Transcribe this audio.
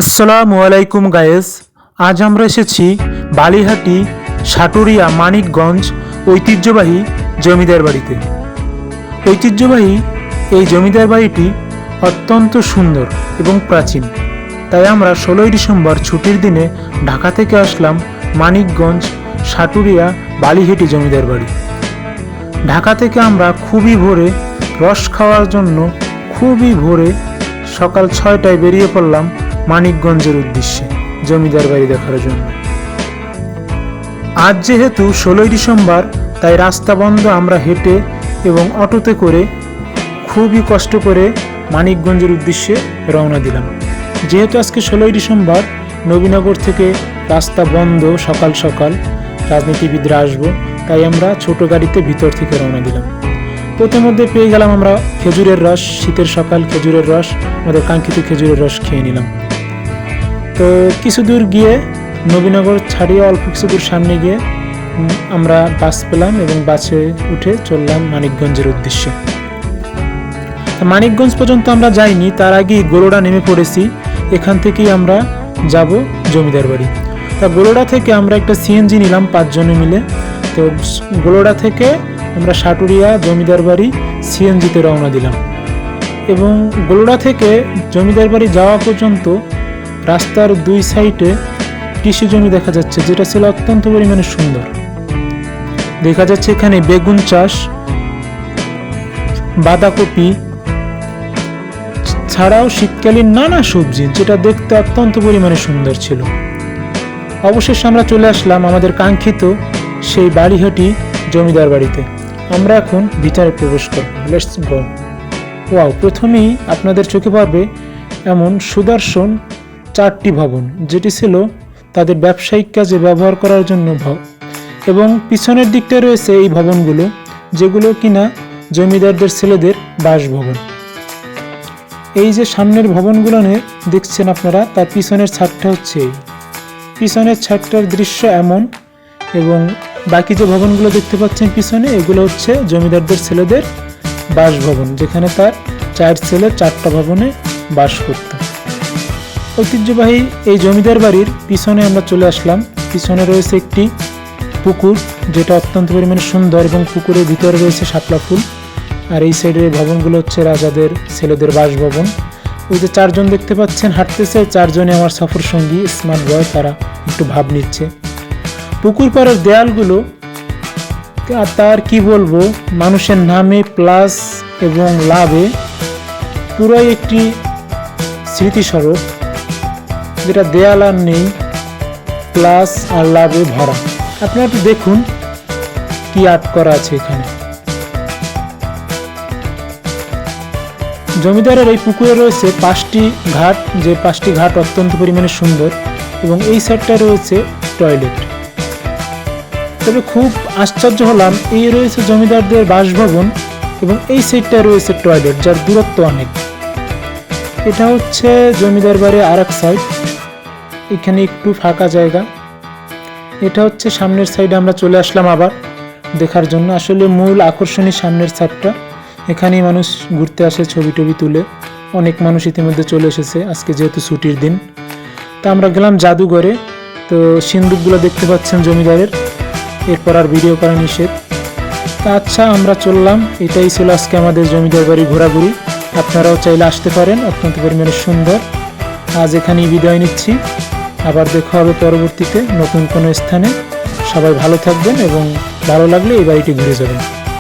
আসসালামু আলাইকুম গায়েস, আজ আমরা এসেছি বালিহাটি সাটুরিয়া মানিকগঞ্জ ঐতিহ্যবাহী জমিদার বাড়িতে। ঐতিহ্যবাহী এই জমিদার বাড়িটি অত্যন্ত সুন্দর এবং প্রাচীন, তাই আমরা 16ই ডিসেম্বর ছুটির দিনে ঢাকা থেকে আসলাম মানিকগঞ্জ সাটুরিয়া বালিহাটি জমিদার বাড়ি। ঢাকা থেকে আমরা খুবই ভোরে রস খাওয়ার জন্য সকাল 6টায় বেরিয়ে পড়লাম মানিকগঞ্জের উদ্দেশ্যে জমিদার বাড়ি দেখার জন্য। আজ যেহেতু 16ই ডিসেম্বর, তাই রাস্তা বন্ধ। আমরা হেঁটে এবং অটোতে করে খুবই কষ্ট করে মানিকগঞ্জের উদ্দেশ্যে রওনা দিলাম। যেহেতু আজকে 16ই ডিসেম্বর, নবীনগর থেকে রাস্তা বন্ধ, সকাল সকাল রাজনীতিবিদরা আসবো, তাই আমরা ছোট গাড়িতে ভিতর থেকে রওনা দিলাম। প্রথমে পেয়ে গেলাম আমরা খেজুরের রস। শীতের সকাল, খেজুরের রস, আমাদের কাঙ্ক্ষিত খেজুরের রস খেয়ে নিলাম। তো কিছু দূর গিয়ে নবীনগর ছাড়িয়ে অল্প কিছু দূর সামনে গিয়ে আমরা বাস পেলাম এবং বাসে উঠে চললাম মানিকগঞ্জের উদ্দেশ্যে। মানিকগঞ্জ পর্যন্ত আমরা যাইনি, তার আগেই গোলোডা নেমে পড়েছি। এখান থেকেই আমরা যাব জমিদার বাড়ি। তা গোলোডা থেকে আমরা একটা সিএনজি নিলাম 5 জনে মিলে। তো গোলোডা থেকে আমরা সাটুরিয়া জমিদার বাড়ি সিএনজিতে রওনা দিলাম এবং গোলোডা থেকে জমিদার বাড়ি যাওয়া পর্যন্ত রাস্তার 2 সাইডে কৃষি জমি দেখা যাচ্ছে, যেটা ছিল অত্যন্ত পরিমাণে সুন্দর। দেখা যাচ্ছে এখানে বেগুন চাষ, বাঁধাকপি ছাড়াও শীতকালীন নানা সবজি, যেটা দেখতে অত্যন্ত পরিমাণে সুন্দর ছিল। অবশেষে আমরা চলে আসলাম আমাদের কাঙ্ক্ষিত সেই বালিহাটি জমিদার বাড়িতে। আমরা এখন ভিতরে প্রবেশ করব। Let's go. ওয়াও! প্রথমেই আপনাদের চোখে পড়বে এমন সুদর্শন 4টি ভবন, যেটি ছিল তাদের ব্যবসায়িক কাজে ব্যবহার করার জন্য এবং পিছনের দিকটায় রয়েছে এই ভবনগুলো, যেগুলো কিনা জমিদারদের ছেলেদের বাসভবন। এই যে সামনের ভবনগুলো দেখছেন আপনারা, তার পিছনের ছাদটা হচ্ছে এই। পিছনের ছাদটার দৃশ্য এমন, এবং বাকি যে ভবনগুলো দেখতে পাচ্ছেন পিছনে, এগুলো হচ্ছে জমিদারদের ছেলেদের বাসভবন, যেখানে তার 4 ছেলে 4টা ভবনে বাস করত। ঐতিহ্যবাহী এই জমিদার বাড়ির পিছনে আমরা চলে আসলাম। পিছনে রয়েছে একটি পুকুর, যেটা অত্যন্ত পরিমাণে সুন্দর, এবং পুকুরের ভিতরে রয়েছে শাপলা ফুল। আর এই সাইডের ভবনগুলো হচ্ছে রাজাদের ছেলেদের বাসভবন। ওই যে 4 জন দেখতে পাচ্ছেন হাঁটতেছে, 4 জনে আমার সফর সঙ্গী, স্মার্ট বয়, তারা একটু ভাব নিচ্ছে। পুকুর পাড়ের দেয়ালগুলো তার কি বলবো, মানুষের নামে প্লাস এবং লাভে পুরাই একটি স্মৃতিস্বরূপ, যেটা দেয়াল আর নেই, প্লাস আর লাভে ভরা। আপনারা একটু দেখুন কি আর্ট করা আছে এখানে। জমিদারের এই পুকুরে রয়েছে 5টি ঘাট, যে 5টি ঘাট অত্যন্ত পরিমাণে সুন্দর, এবং এই সাইডটা রয়েছে টয়লেট। তবে খুব আশ্চর্য হলাম, এই রয়েছে জমিদারদের বাসভবন এবং এই সাইডটা রয়েছে টয়লেট, যার দূরত্ব অনেক। এটা হচ্ছে জমিদার বাড়ির আরেক সাইড, এখানে একটু ফাঁকা জায়গা। এটা হচ্ছে সামনের সাইডে আমরা চলে আসলাম আবার দেখার জন্য। আসলে মূল আকর্ষণই সামনের সাইডটা, এখানেই মানুষ ঘুরতে আসে, ছবি টবি তুলে। অনেক মানুষ ইতিমধ্যে চলে এসেছে আজকে যেহেতু ছুটির দিন। তা আমরা গেলাম জাদুঘরে। তো সিন্দুকগুলো দেখতে পাচ্ছেন জমিদারের, এরপর আর ভিডিও করা নিষেধ। তা আচ্ছা, আমরা চললাম। এটাই ছিল আজকে আমাদের জমিদার বাড়ি ঘোরাঘুরি। আপনারাও চাইলে আসতে পারেন, অত্যন্ত পরিমাণে সুন্দর। আজ এখানেই বিদায় নিচ্ছি, আবার দেখা হবে পরবর্তীতে নতুন কোনো স্থানে। সবাই ভালো থাকবেন এবং ভালো লাগলে এই বাড়িটি ঘুরে যাবেন।